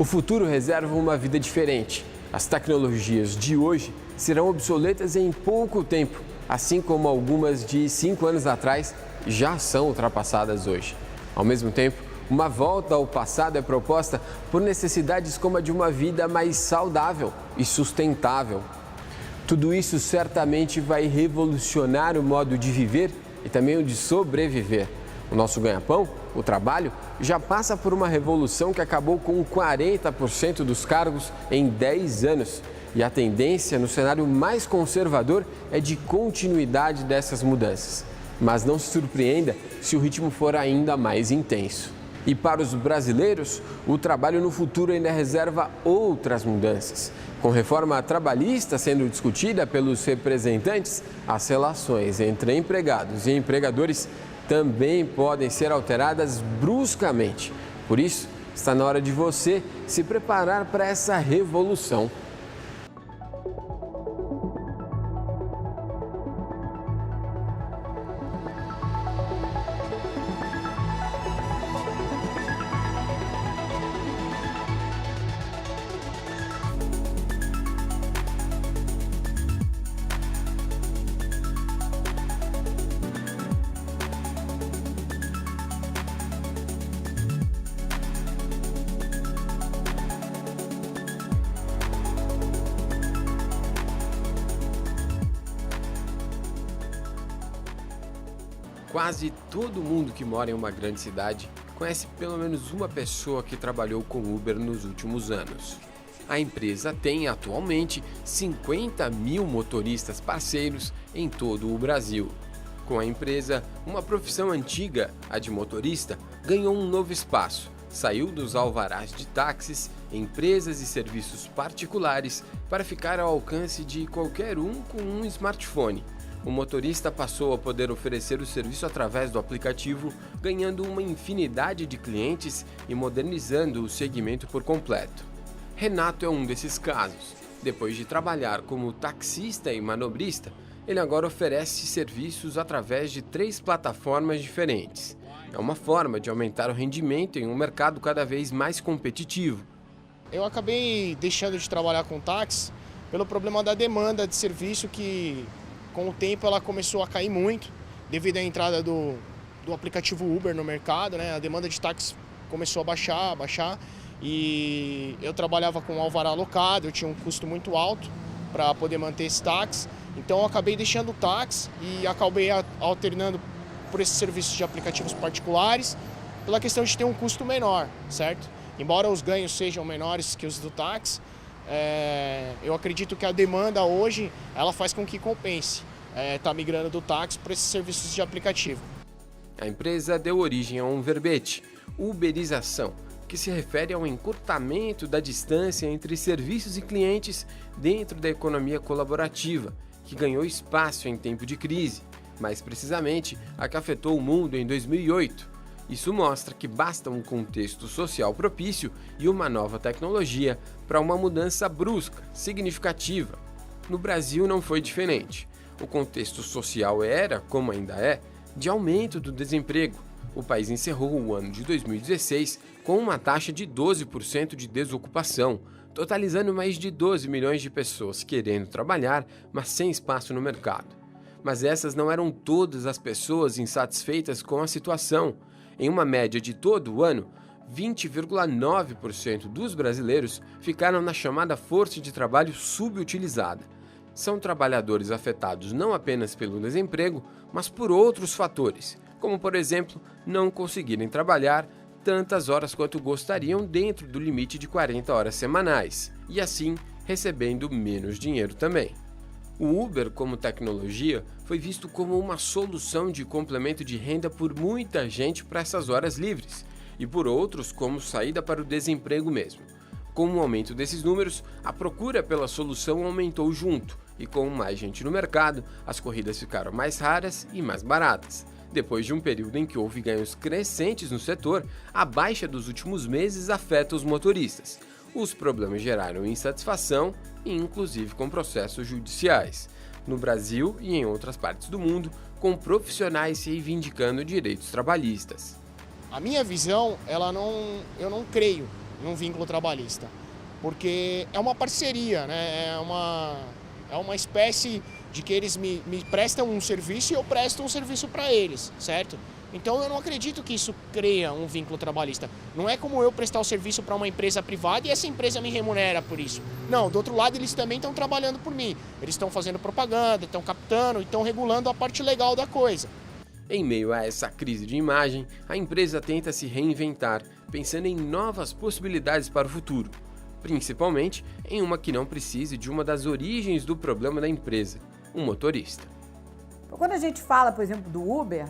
O futuro reserva uma vida diferente. As tecnologias de hoje serão obsoletas em pouco tempo, assim como algumas de 5 anos atrás já são ultrapassadas hoje. Ao mesmo tempo, uma volta ao passado é proposta por necessidades como a de uma vida mais saudável e sustentável. Tudo isso certamente vai revolucionar o modo de viver e também o de sobreviver. O nosso ganha-pão, o trabalho, já passa por uma revolução que acabou com 40% dos cargos em 10 anos. E a tendência no cenário mais conservador é de continuidade dessas mudanças. Mas não se surpreenda se o ritmo for ainda mais intenso. E para os brasileiros, o trabalho no futuro ainda reserva outras mudanças. Com reforma trabalhista sendo discutida pelos representantes, as relações entre empregados e empregadores também podem ser alteradas bruscamente. Por isso, está na hora de você se preparar para essa revolução. Quase todo mundo que mora em uma grande cidade conhece pelo menos uma pessoa que trabalhou com Uber nos últimos anos. A empresa tem atualmente 50 mil motoristas parceiros em todo o Brasil. Com a empresa, uma profissão antiga, a de motorista, ganhou um novo espaço. Saiu dos alvarás de táxis, empresas e serviços particulares para ficar ao alcance de qualquer um com um smartphone. O motorista passou a poder oferecer o serviço através do aplicativo, ganhando uma infinidade de clientes e modernizando o segmento por completo. Renato é um desses casos. Depois de trabalhar como taxista e manobrista, ele agora oferece serviços através de 3 plataformas diferentes. É uma forma de aumentar o rendimento em um mercado cada vez mais competitivo. Eu acabei deixando de trabalhar com táxi pelo problema da demanda de serviço que, com o tempo, ela começou a cair muito devido à entrada do aplicativo Uber no mercado, né? A demanda de táxi começou a baixar e eu trabalhava com alvará alocado, eu tinha um custo muito alto para poder manter esse táxi. Então eu acabei deixando o táxi e acabei alternando por esses serviços de aplicativos particulares pela questão de ter um custo menor, certo? Embora os ganhos sejam menores que os do táxi, eu acredito que a demanda hoje ela faz com que compense tá migrando do táxi para esses serviços de aplicativo. A empresa deu origem a um verbete, uberização, que se refere ao encurtamento da distância entre serviços e clientes dentro da economia colaborativa, que ganhou espaço em tempo de crise, mais precisamente a que afetou o mundo em 2008. Isso mostra que basta um contexto social propício e uma nova tecnologia para uma mudança brusca, significativa. No Brasil não foi diferente. O contexto social era, como ainda é, de aumento do desemprego. O país encerrou o ano de 2016 com uma taxa de 12% de desocupação, totalizando mais de 12 milhões de pessoas querendo trabalhar, mas sem espaço no mercado. Mas essas não eram todas as pessoas insatisfeitas com a situação. Em uma média de todo o ano, 20,9% dos brasileiros ficaram na chamada força de trabalho subutilizada. São trabalhadores afetados não apenas pelo desemprego, mas por outros fatores, como, por exemplo, não conseguirem trabalhar tantas horas quanto gostariam dentro do limite de 40 horas semanais, e assim recebendo menos dinheiro também. O Uber, como tecnologia, foi visto como uma solução de complemento de renda por muita gente para essas horas livres, e por outros como saída para o desemprego mesmo. Com o aumento desses números, a procura pela solução aumentou junto, e com mais gente no mercado, as corridas ficaram mais raras e mais baratas. Depois de um período em que houve ganhos crescentes no setor, a baixa dos últimos meses afeta os motoristas. Os problemas geraram insatisfação e inclusive com processos judiciais. No Brasil e em outras partes do mundo, com profissionais se reivindicando direitos trabalhistas. A minha visão, eu não creio num vínculo trabalhista. Porque é uma parceria, né? É uma espécie de que eles me prestam um serviço e eu presto um serviço para eles, certo? Então eu não acredito que isso cria um vínculo trabalhista. Não é como eu prestar o serviço para uma empresa privada e essa empresa me remunera por isso. Não, do outro lado eles também estão trabalhando por mim. Eles estão fazendo propaganda, estão captando, estão regulando a parte legal da coisa. Em meio a essa crise de imagem, a empresa tenta se reinventar, pensando em novas possibilidades para o futuro, principalmente em uma que não precise de uma das origens do problema da empresa, um motorista. Quando a gente fala, por exemplo, do Uber,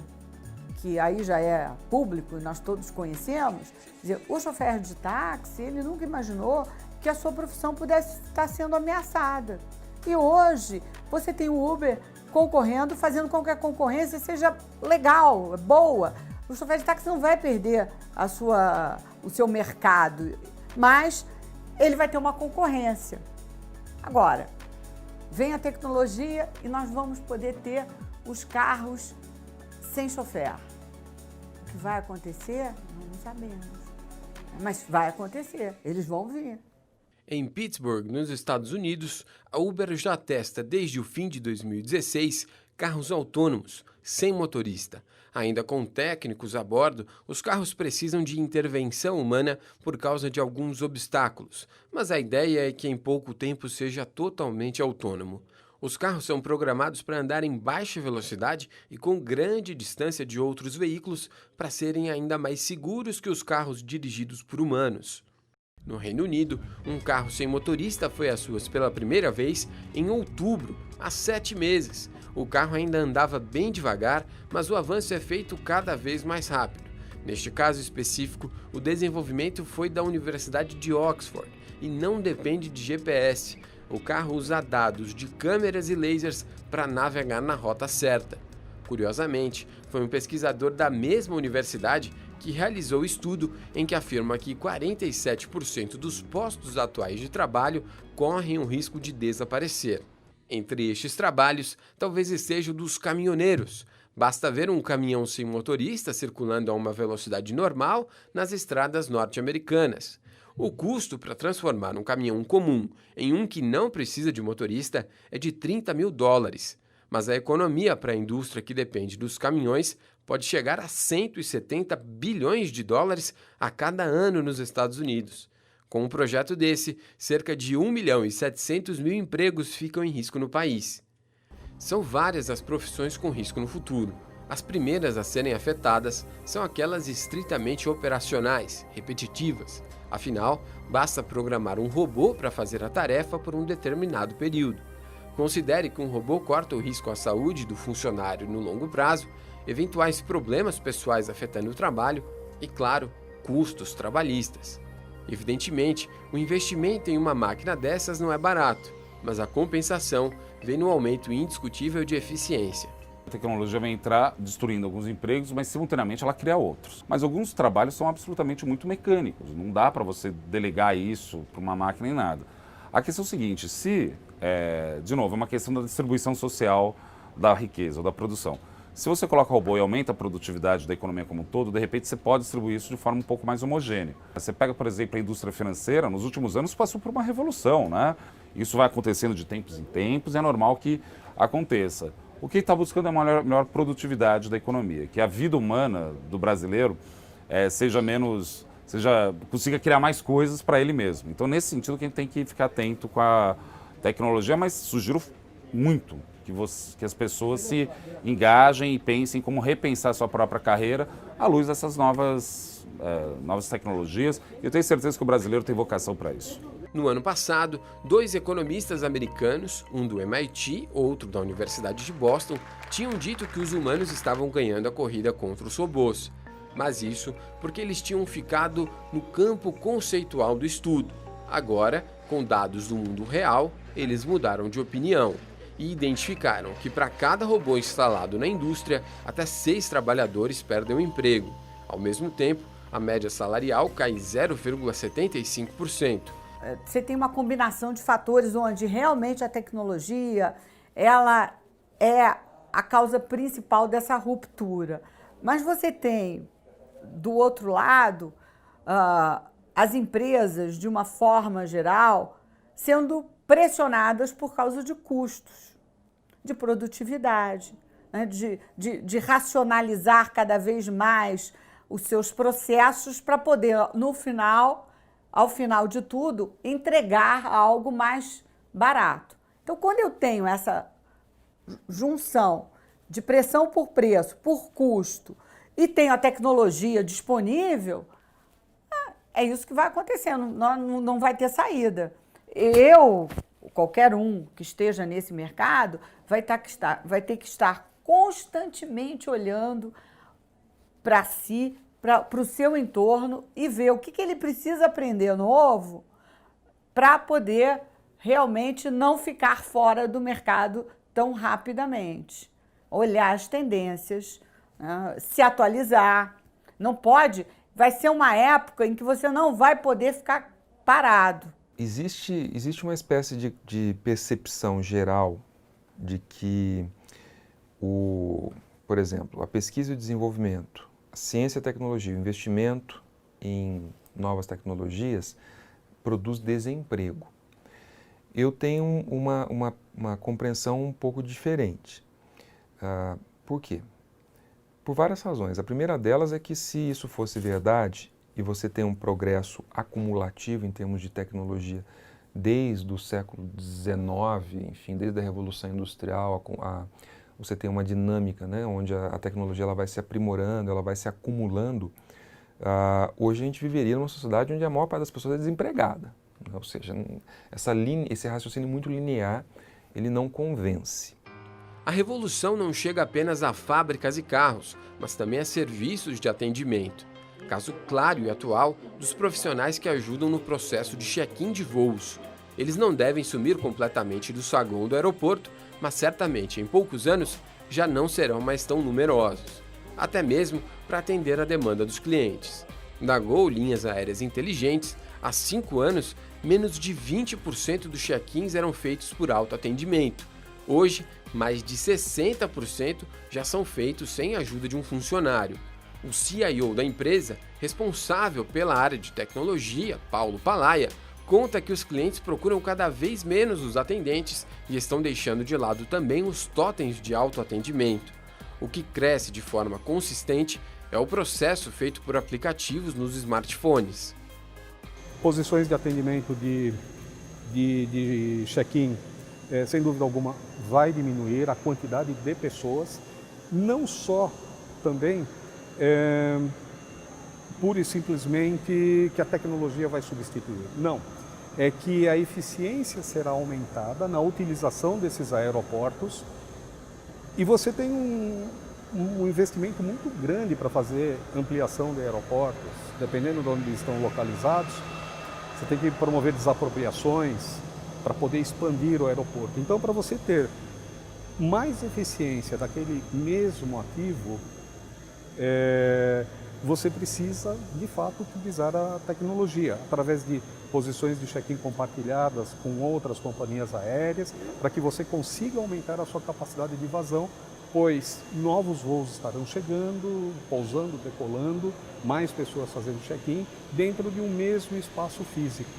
que aí já é público e nós todos conhecemos, quer dizer, o chofer de táxi, ele nunca imaginou que a sua profissão pudesse estar sendo ameaçada. E hoje você tem o Uber concorrendo, fazendo com que a concorrência seja legal, boa. O chofer de táxi não vai perder o seu mercado, mas ele vai ter uma concorrência. Agora, vem a tecnologia e nós vamos poder ter os carros sem chofer. O que vai acontecer, não sabemos. Mas vai acontecer, eles vão vir. Em Pittsburgh, nos Estados Unidos, a Uber já testa desde o fim de 2016 carros autônomos, sem motorista. Ainda com técnicos a bordo, os carros precisam de intervenção humana por causa de alguns obstáculos, mas a ideia é que em pouco tempo seja totalmente autônomo. Os carros são programados para andar em baixa velocidade e com grande distância de outros veículos para serem ainda mais seguros que os carros dirigidos por humanos. No Reino Unido, um carro sem motorista foi às ruas pela primeira vez em outubro, há 7 meses. O carro ainda andava bem devagar, mas o avanço é feito cada vez mais rápido. Neste caso específico, o desenvolvimento foi da Universidade de Oxford e não depende de GPS. O carro usa dados de câmeras e lasers para navegar na rota certa. Curiosamente, foi um pesquisador da mesma universidade que realizou o estudo em que afirma que 47% dos postos atuais de trabalho correm o risco de desaparecer. Entre estes trabalhos, talvez esteja o dos caminhoneiros. Basta ver um caminhão sem motorista circulando a uma velocidade normal nas estradas norte-americanas. O custo para transformar um caminhão comum em um que não precisa de motorista é de $30 mil. Mas a economia para a indústria que depende dos caminhões pode chegar a $170 bilhões a cada ano nos Estados Unidos. Com um projeto desse, cerca de 1.700.000 empregos ficam em risco no país. São várias as profissões com risco no futuro. As primeiras a serem afetadas são aquelas estritamente operacionais, repetitivas. Afinal, basta programar um robô para fazer a tarefa por um determinado período. Considere que um robô corta o risco à saúde do funcionário no longo prazo, eventuais problemas pessoais afetando o trabalho e, claro, custos trabalhistas. Evidentemente, o investimento em uma máquina dessas não é barato, mas a compensação vem no aumento indiscutível de eficiência. A tecnologia vai entrar destruindo alguns empregos, mas simultaneamente ela cria outros. Mas alguns trabalhos são absolutamente muito mecânicos, não dá para você delegar isso para uma máquina nem nada. A questão é o seguinte, de novo, é uma questão da distribuição social da riqueza ou da produção. Se você coloca robô e aumenta a produtividade da economia como um todo, de repente você pode distribuir isso de forma um pouco mais homogênea. Você pega, por exemplo, a indústria financeira, nos últimos anos passou por uma revolução, né? Isso vai acontecendo de tempos em tempos, é normal que aconteça. O que está buscando é uma melhor produtividade da economia, que a vida humana do brasileiro consiga criar mais coisas para ele mesmo. Então, nesse sentido, que a gente tem que ficar atento com a tecnologia, mas sugiro muito que as pessoas se engajem e pensem como repensar sua própria carreira à luz dessas novas tecnologias. E eu tenho certeza que o brasileiro tem vocação para isso. No ano passado, 2 economistas americanos, um do MIT, outro da Universidade de Boston, tinham dito que os humanos estavam ganhando a corrida contra os robôs. Mas isso porque eles tinham ficado no campo conceitual do estudo. Agora, com dados do mundo real, eles mudaram de opinião e identificaram que para cada robô instalado na indústria, até 6 trabalhadores perdem o emprego. Ao mesmo tempo, a média salarial cai 0,75%. Você tem uma combinação de fatores onde realmente a tecnologia ela é a causa principal dessa ruptura. Mas você tem, do outro lado, as empresas, de uma forma geral, sendo pressionadas por causa de custos, de produtividade, né? de racionalizar cada vez mais os seus processos para poder, ao final de tudo, entregar algo mais barato. Então, quando eu tenho essa junção de pressão por preço, por custo, e tenho a tecnologia disponível, é isso que vai acontecendo, não vai ter saída. Qualquer um que esteja nesse mercado, vai ter que estar constantemente olhando para si, para o seu entorno e ver o que ele precisa aprender novo para poder realmente não ficar fora do mercado tão rapidamente. Olhar as tendências, né? Se atualizar. Não pode, vai ser uma época em que você não vai poder ficar parado. Existe uma espécie de percepção geral de que, por exemplo, a pesquisa e o desenvolvimento, a ciência e a tecnologia, o investimento em novas tecnologias produz desemprego. Eu tenho uma compreensão um pouco diferente. Por quê? Por várias razões. A primeira delas é que, se isso fosse verdade, e você tem um progresso acumulativo em termos de tecnologia desde o século XIX, enfim, desde a Revolução Industrial, você tem uma dinâmica, né, onde a tecnologia ela vai se aprimorando, ela vai se acumulando. Hoje a gente viveria numa sociedade onde a maior parte das pessoas é desempregada. Ou seja, esse raciocínio muito linear, ele não convence. A revolução não chega apenas a fábricas e carros, mas também a serviços de atendimento. Caso claro e atual dos profissionais que ajudam no processo de check-in de voos. Eles não devem sumir completamente do saguão do aeroporto, mas certamente em poucos anos já não serão mais tão numerosos, até mesmo para atender a demanda dos clientes. Na Gol Linhas Aéreas Inteligentes, há 5 anos, menos de 20% dos check-ins eram feitos por autoatendimento. Hoje, mais de 60% já são feitos sem a ajuda de um funcionário. O CIO da empresa, responsável pela área de tecnologia, Paulo Palaia, conta que os clientes procuram cada vez menos os atendentes e estão deixando de lado também os totens de autoatendimento. O que cresce de forma consistente é o processo feito por aplicativos nos smartphones. Posições de atendimento de check-in, sem dúvida alguma, vai diminuir a quantidade de pessoas, não só também pura e simplesmente que a tecnologia vai substituir. Não, é que a eficiência será aumentada na utilização desses aeroportos e você tem um investimento muito grande para fazer ampliação de aeroportos, dependendo de onde estão localizados. Você tem que promover desapropriações para poder expandir o aeroporto. Então, para você ter mais eficiência daquele mesmo ativo, você precisa, de fato, utilizar a tecnologia através de posições de check-in compartilhadas com outras companhias aéreas, para que você consiga aumentar a sua capacidade de vazão, pois novos voos estarão chegando, pousando, decolando, mais pessoas fazendo check-in dentro de um mesmo espaço físico.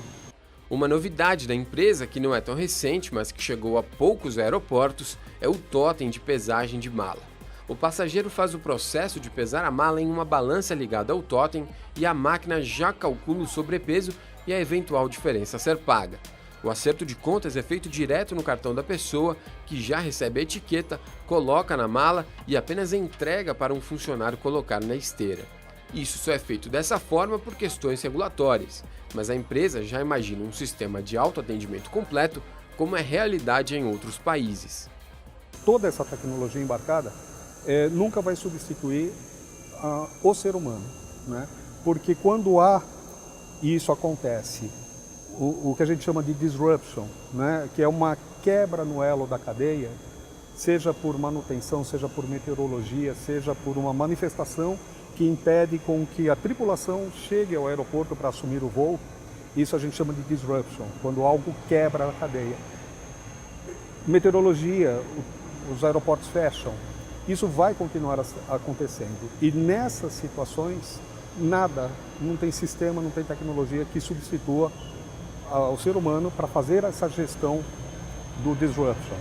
Uma novidade da empresa, que não é tão recente, mas que chegou a poucos aeroportos, é o totem de pesagem de mala. O passageiro faz o processo de pesar a mala em uma balança ligada ao totem e a máquina já calcula o sobrepeso e a eventual diferença a ser paga. O acerto de contas é feito direto no cartão da pessoa, que já recebe a etiqueta, coloca na mala e apenas entrega para um funcionário colocar na esteira. Isso só é feito dessa forma por questões regulatórias, mas a empresa já imagina um sistema de autoatendimento completo, como é realidade em outros países. Toda essa tecnologia embarcada nunca vai substituir o ser humano, né? Porque quando isso acontece, o que a gente chama de disruption, né? Que é uma quebra no elo da cadeia, seja por manutenção, seja por meteorologia, seja por uma manifestação que impede com que a tripulação chegue ao aeroporto para assumir o voo, isso a gente chama de disruption, quando algo quebra a cadeia. Meteorologia, os aeroportos fecham, isso vai continuar acontecendo. E nessas situações, nada, não tem sistema, não tem tecnologia que substitua ao ser humano para fazer essa gestão do disruption.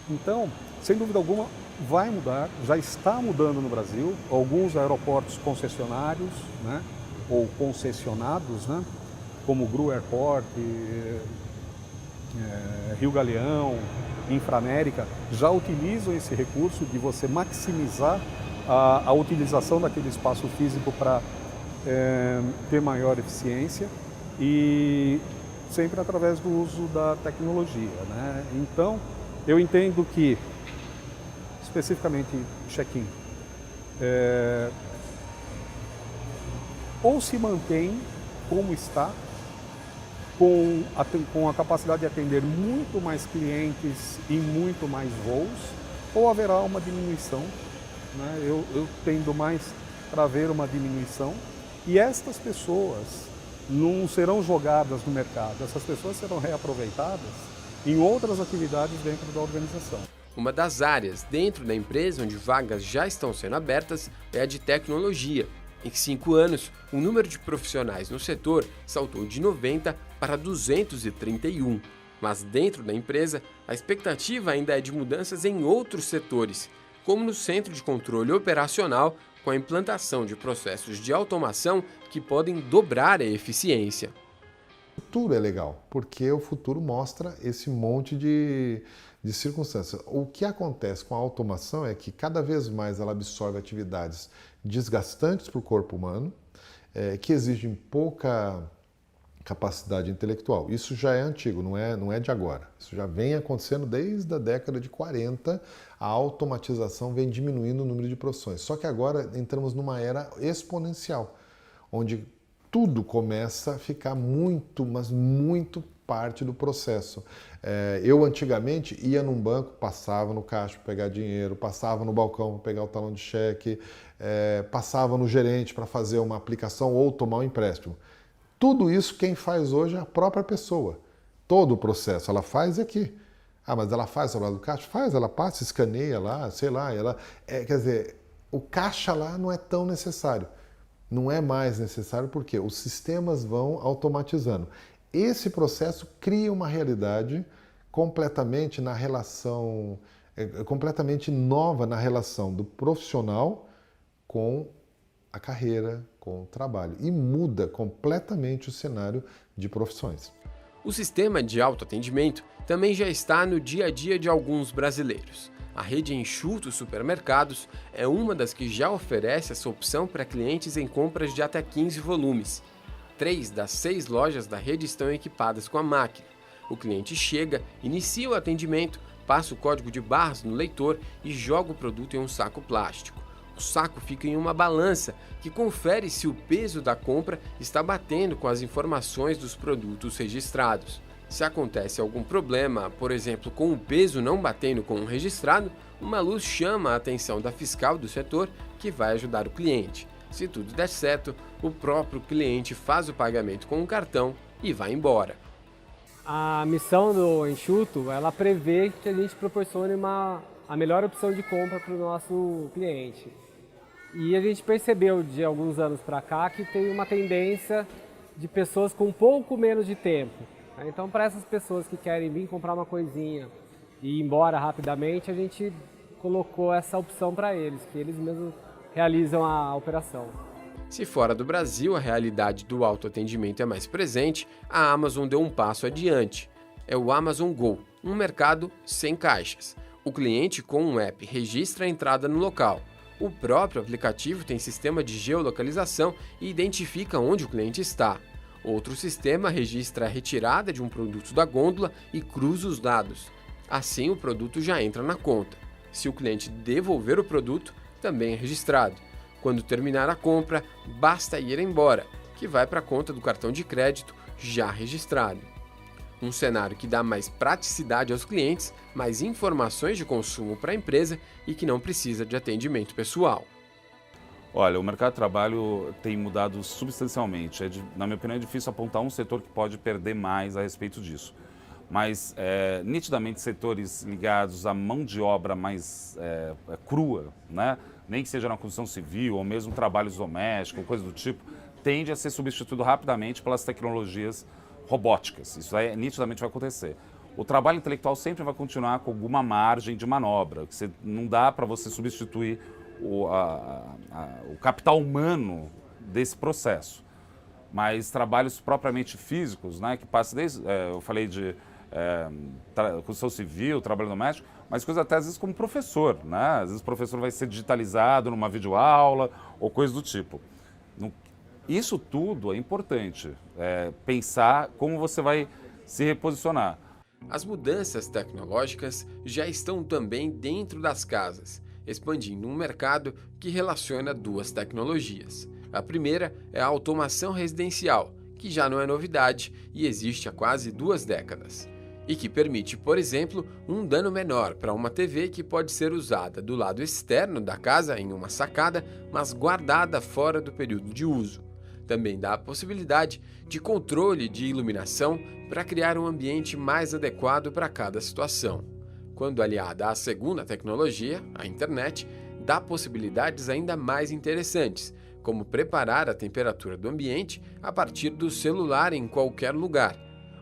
Então, sem dúvida alguma, vai mudar, já está mudando no Brasil. Alguns aeroportos concessionários, né, ou concessionados, né, como o Gru Airport, Rio Galeão, Inframérica, já utilizam esse recurso de você maximizar a utilização daquele espaço físico para ter maior eficiência e sempre através do uso da tecnologia, né? Então, eu entendo que, especificamente check-in, ou se mantém como está, com a capacidade de atender muito mais clientes e muito mais voos, ou haverá uma diminuição, né? Eu tendo mais para ver uma diminuição, e estas pessoas não serão jogadas no mercado, essas pessoas serão reaproveitadas em outras atividades dentro da organização. Uma das áreas dentro da empresa onde vagas já estão sendo abertas é a de tecnologia. Em 5 anos, o número de profissionais no setor saltou de 90 para 231. Mas dentro da empresa, a expectativa ainda é de mudanças em outros setores, como no centro de controle operacional, com a implantação de processos de automação que podem dobrar a eficiência. O futuro é legal, porque o futuro mostra esse monte de circunstâncias. O que acontece com a automação é que cada vez mais ela absorve atividades desgastantes para o corpo humano, que exigem pouca capacidade intelectual. Isso já é antigo, não é de agora. Isso já vem acontecendo desde a década de 40, a automatização vem diminuindo o número de profissões. Só que agora entramos numa era exponencial, onde tudo começa a ficar muito, mas muito parte do processo. Eu antigamente ia num banco, passava no caixa para pegar dinheiro, passava no balcão para pegar o talão de cheque, passava no gerente para fazer uma aplicação ou tomar um empréstimo. Tudo isso quem faz hoje é a própria pessoa. Todo o processo ela faz aqui. Ah, mas ela faz ao lado do caixa? Faz, ela passa, escaneia lá, sei lá. Quer dizer, o caixa lá não é tão necessário. Não é mais necessário porque os sistemas vão automatizando. Esse processo cria uma realidade completamente na relação, completamente nova na relação do profissional com a carreira, com o trabalho. E muda completamente o cenário de profissões. O sistema de autoatendimento também já está no dia a dia de alguns brasileiros. A rede Enxuto Supermercados é uma das que já oferece essa opção para clientes em compras de até 15 volumes. 3 das 6 lojas da rede estão equipadas com a máquina. O cliente chega, inicia o atendimento, passa o código de barras no leitor e joga o produto em um saco plástico. O saco fica em uma balança que confere se o peso da compra está batendo com as informações dos produtos registrados. Se acontece algum problema, por exemplo, com o peso não batendo com o registrado, uma luz chama a atenção da fiscal do setor que vai ajudar o cliente. Se tudo der certo, o próprio cliente faz o pagamento com o cartão e vai embora. A missão do Enxuto, ela prevê que a gente proporcione a melhor opção de compra para o nosso cliente. E a gente percebeu de alguns anos para cá que tem uma tendência de pessoas com um pouco menos de tempo. Então, para essas pessoas que querem vir comprar uma coisinha e ir embora rapidamente, a gente colocou essa opção para eles, que eles mesmos realizam a operação. Se fora do Brasil a realidade do autoatendimento é mais presente, a Amazon deu um passo adiante. É o Amazon Go, um mercado sem caixas. O cliente, com um app, registra a entrada no local. O próprio aplicativo tem sistema de geolocalização e identifica onde o cliente está. Outro sistema registra a retirada de um produto da gôndola e cruza os dados. Assim, o produto já entra na conta. Se o cliente devolver o produto, também é registrado. Quando terminar a compra, basta ir embora, que vai para a conta do cartão de crédito já registrado. Um cenário que dá mais praticidade aos clientes, mais informações de consumo para a empresa e que não precisa de atendimento pessoal. Olha, o mercado de trabalho tem mudado substancialmente. Na minha opinião, é difícil apontar um setor que pode perder mais a respeito disso. Mas, nitidamente, setores ligados à mão de obra mais crua, né? nem que seja na construção civil ou mesmo trabalhos domésticos, coisa do tipo, tende a ser substituído rapidamente pelas tecnologias robóticas. Isso aí nitidamente vai acontecer. O trabalho intelectual sempre vai continuar com alguma margem de manobra, que não dá para você substituir o capital humano desse processo. Mas trabalhos propriamente físicos, né, que passam desde, eu falei de construção civil, trabalho doméstico, mas coisas até às vezes como professor, né? Às vezes o professor vai ser digitalizado numa videoaula ou coisa do tipo. Isso tudo é importante, pensar como você vai se reposicionar. As mudanças tecnológicas já estão também dentro das casas, expandindo um mercado que relaciona duas tecnologias. A primeira é a automação residencial, que já não é novidade e existe há quase 2 décadas, e que permite, por exemplo, um dano menor para uma TV que pode ser usada do lado externo da casa em uma sacada, mas guardada fora do período de uso. Também dá a possibilidade de controle de iluminação para criar um ambiente mais adequado para cada situação. Quando aliada à segunda tecnologia, a internet, dá possibilidades ainda mais interessantes, como preparar a temperatura do ambiente a partir do celular em qualquer lugar,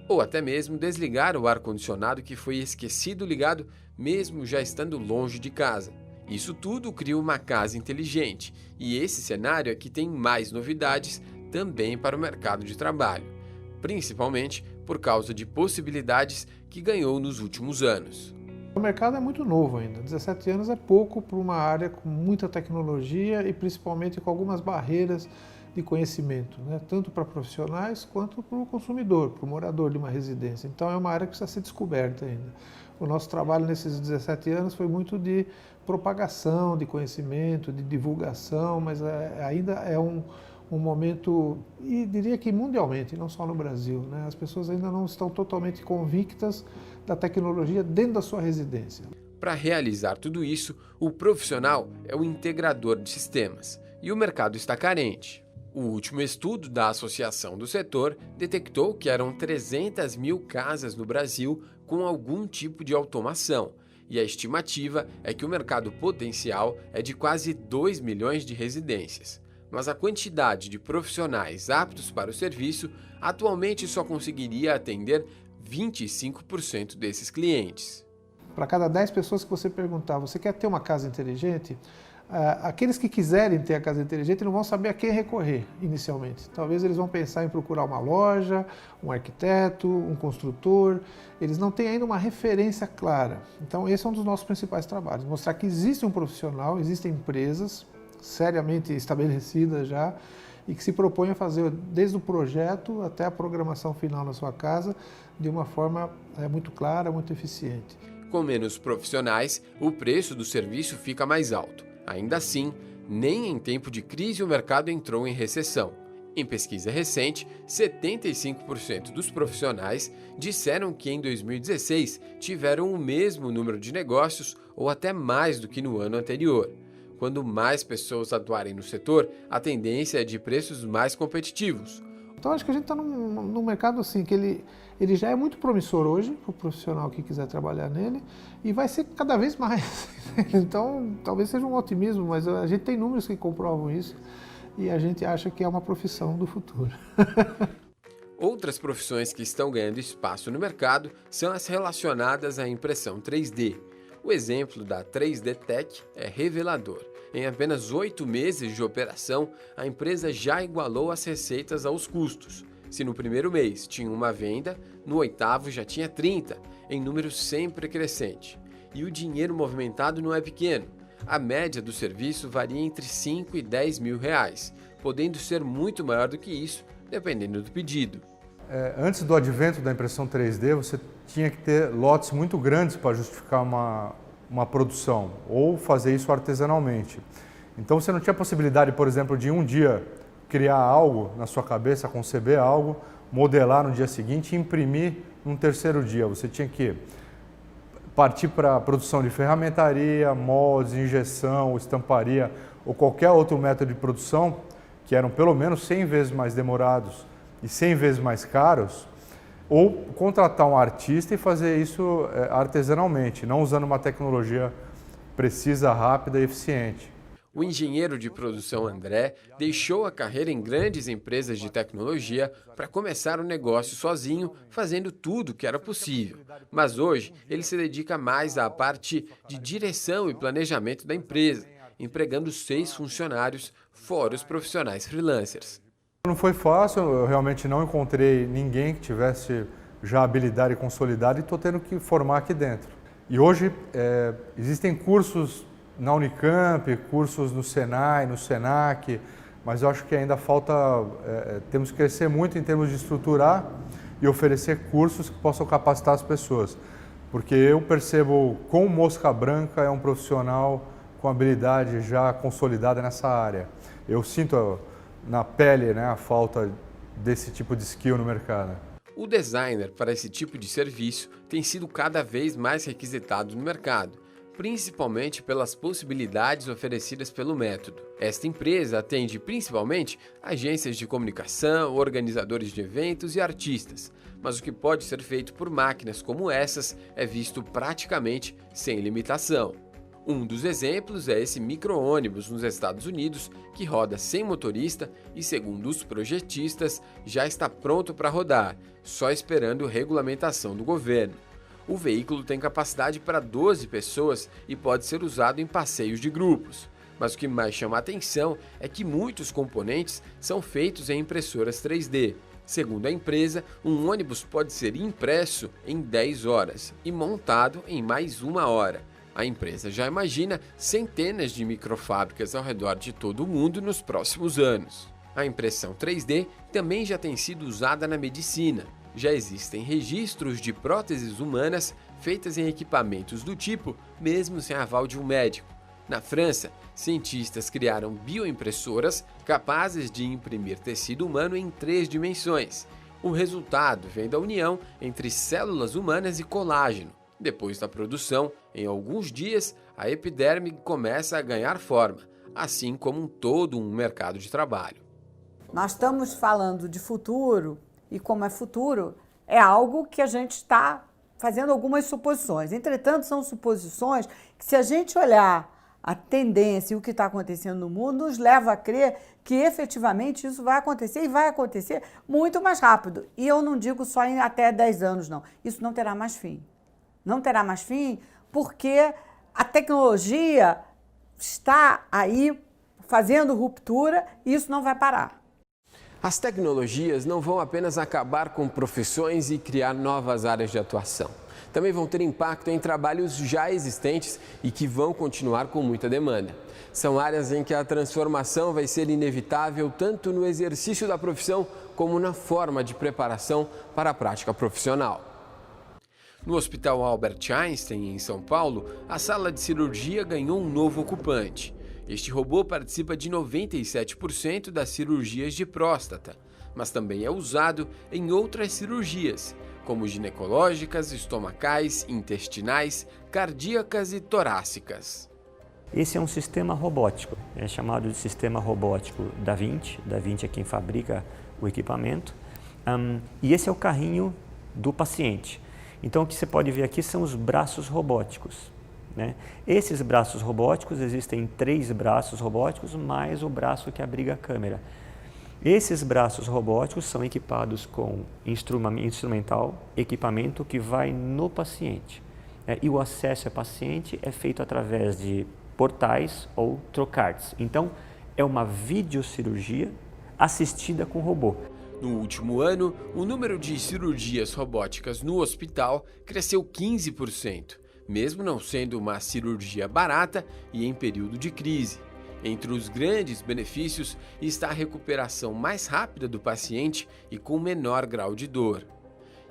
ou até mesmo desligar o ar-condicionado que foi esquecido ligado mesmo já estando longe de casa. Isso tudo cria uma casa inteligente, e esse cenário é que tem mais novidades também para o mercado de trabalho, principalmente por causa de possibilidades que ganhou nos últimos anos. O mercado é muito novo ainda, 17 anos é pouco para uma área com muita tecnologia e principalmente com algumas barreiras de conhecimento, né? Tanto para profissionais quanto para o consumidor, para o morador de uma residência. Então é uma área que precisa ser descoberta ainda. O nosso trabalho nesses 17 anos foi muito de propagação de conhecimento, de divulgação, mas ainda é um momento, e diria que mundialmente, não só no Brasil, né? As pessoas ainda não estão totalmente convictas da tecnologia dentro da sua residência. Para realizar tudo isso, o profissional é o integrador de sistemas, e o mercado está carente. O último estudo da Associação do Setor detectou que eram 300 mil casas no Brasil com algum tipo de automação, e a estimativa é que o mercado potencial é de quase 2 milhões de residências. Mas a quantidade de profissionais aptos para o serviço atualmente só conseguiria atender 25% desses clientes. Para cada 10 pessoas que você perguntar, você quer ter uma casa inteligente? Aqueles que quiserem ter a casa inteligente não vão saber a quem recorrer inicialmente. Talvez eles vão pensar em procurar uma loja, um arquiteto, um construtor. Eles não têm ainda uma referência clara. Então esse é um dos nossos principais trabalhos, mostrar que existe um profissional, existem empresas seriamente estabelecidas já e que se propõem a fazer desde o projeto até a programação final na sua casa de uma forma muito clara, muito eficiente. Com menos profissionais, o preço do serviço fica mais alto. Ainda assim, nem em tempo de crise o mercado entrou em recessão. Em pesquisa recente, 75% dos profissionais disseram que em 2016 tiveram o mesmo número de negócios ou até mais do que no ano anterior. Quando mais pessoas atuarem no setor, a tendência é de preços mais competitivos. Então acho que a gente está num mercado assim que ele já é muito promissor hoje para o profissional que quiser trabalhar nele e vai ser cada vez mais. Então talvez seja um otimismo, mas a gente tem números que comprovam isso e a gente acha que é uma profissão do futuro. Outras profissões que estão ganhando espaço no mercado são as relacionadas à impressão 3D. O exemplo da 3D Tech é revelador. Em apenas 8 meses de operação, a empresa já igualou as receitas aos custos. Se no primeiro mês tinha uma venda, no 8º já tinha 30, em número sempre crescente. E o dinheiro movimentado não é pequeno. A média do serviço varia entre 5 e 10 mil reais, podendo ser muito maior do que isso, dependendo do pedido. Antes do advento da impressão 3D, você tinha que ter lotes muito grandes para justificar uma produção, ou fazer isso artesanalmente. Então você não tinha possibilidade, por exemplo, de um dia criar algo na sua cabeça, conceber algo, modelar no dia seguinte e imprimir num terceiro dia. Você tinha que partir para a produção de ferramentaria, moldes, injeção, estamparia ou qualquer outro método de produção que eram pelo menos 100 vezes mais demorados e 100 vezes mais caros, ou contratar um artista e fazer isso artesanalmente, não usando uma tecnologia precisa, rápida e eficiente. O engenheiro de produção André deixou a carreira em grandes empresas de tecnologia para começar o negócio sozinho, fazendo tudo o que era possível. Mas hoje ele se dedica mais à parte de direção e planejamento da empresa, empregando 6 funcionários, fora os profissionais freelancers. Não foi fácil, eu realmente não encontrei ninguém que tivesse já habilidade consolidada e estou tendo que formar aqui dentro. E hoje existem cursos na Unicamp, cursos no Senai, no Senac, mas eu acho que ainda falta, temos que crescer muito em termos de estruturar e oferecer cursos que possam capacitar as pessoas. Porque eu percebo como Mosca Branca é um profissional com habilidade já consolidada nessa área. Eu sinto na pele, né, a falta desse tipo de skill no mercado. O designer para esse tipo de serviço tem sido cada vez mais requisitado no mercado, principalmente pelas possibilidades oferecidas pelo método. Esta empresa atende principalmente agências de comunicação, organizadores de eventos e artistas, mas o que pode ser feito por máquinas como essas é visto praticamente sem limitação. Um dos exemplos é esse micro-ônibus nos Estados Unidos, que roda sem motorista e, segundo os projetistas, já está pronto para rodar, só esperando regulamentação do governo. O veículo tem capacidade para 12 pessoas e pode ser usado em passeios de grupos. Mas o que mais chama a atenção é que muitos componentes são feitos em impressoras 3D. Segundo a empresa, um ônibus pode ser impresso em 10 horas e montado em mais 1 hora. A empresa já imagina centenas de microfábricas ao redor de todo o mundo nos próximos anos. A impressão 3D também já tem sido usada na medicina. Já existem registros de próteses humanas feitas em equipamentos do tipo, mesmo sem aval de um médico. Na França, cientistas criaram bioimpressoras capazes de imprimir tecido humano em 3 dimensões. O resultado vem da união entre células humanas e colágeno. Depois da produção, em alguns dias, a epiderme começa a ganhar forma, assim como todo um mercado de trabalho. Nós estamos falando de futuro, e como é futuro, é algo que a gente está fazendo algumas suposições. Entretanto, são suposições que, se a gente olhar a tendência e o que está acontecendo no mundo, nos leva a crer que efetivamente isso vai acontecer e vai acontecer muito mais rápido. E eu não digo só em até 10 anos, não. Isso não terá mais fim. Não terá mais fim porque a tecnologia está aí fazendo ruptura e isso não vai parar. As tecnologias não vão apenas acabar com profissões e criar novas áreas de atuação. Também vão ter impacto em trabalhos já existentes e que vão continuar com muita demanda. São áreas em que a transformação vai ser inevitável tanto no exercício da profissão como na forma de preparação para a prática profissional. No Hospital Albert Einstein, em São Paulo, a sala de cirurgia ganhou um novo ocupante. Este robô participa de 97% das cirurgias de próstata, mas também é usado em outras cirurgias, como ginecológicas, estomacais, intestinais, cardíacas e torácicas. Esse é um sistema robótico, é chamado de sistema robótico Da Vinci. Da Vinci é quem fabrica o equipamento. E esse é o carrinho do paciente. Então, o que você pode ver aqui são os braços robóticos, né? Esses braços robóticos, existem 3 braços robóticos, mais o braço que abriga a câmera. Esses braços robóticos são equipados com instrumental, equipamento que vai no paciente. E o acesso ao paciente é feito através de portais ou trocards. Então, é uma videocirurgia assistida com robô. No último ano, o número de cirurgias robóticas no hospital cresceu 15%, mesmo não sendo uma cirurgia barata e em período de crise. Entre os grandes benefícios está a recuperação mais rápida do paciente e com menor grau de dor.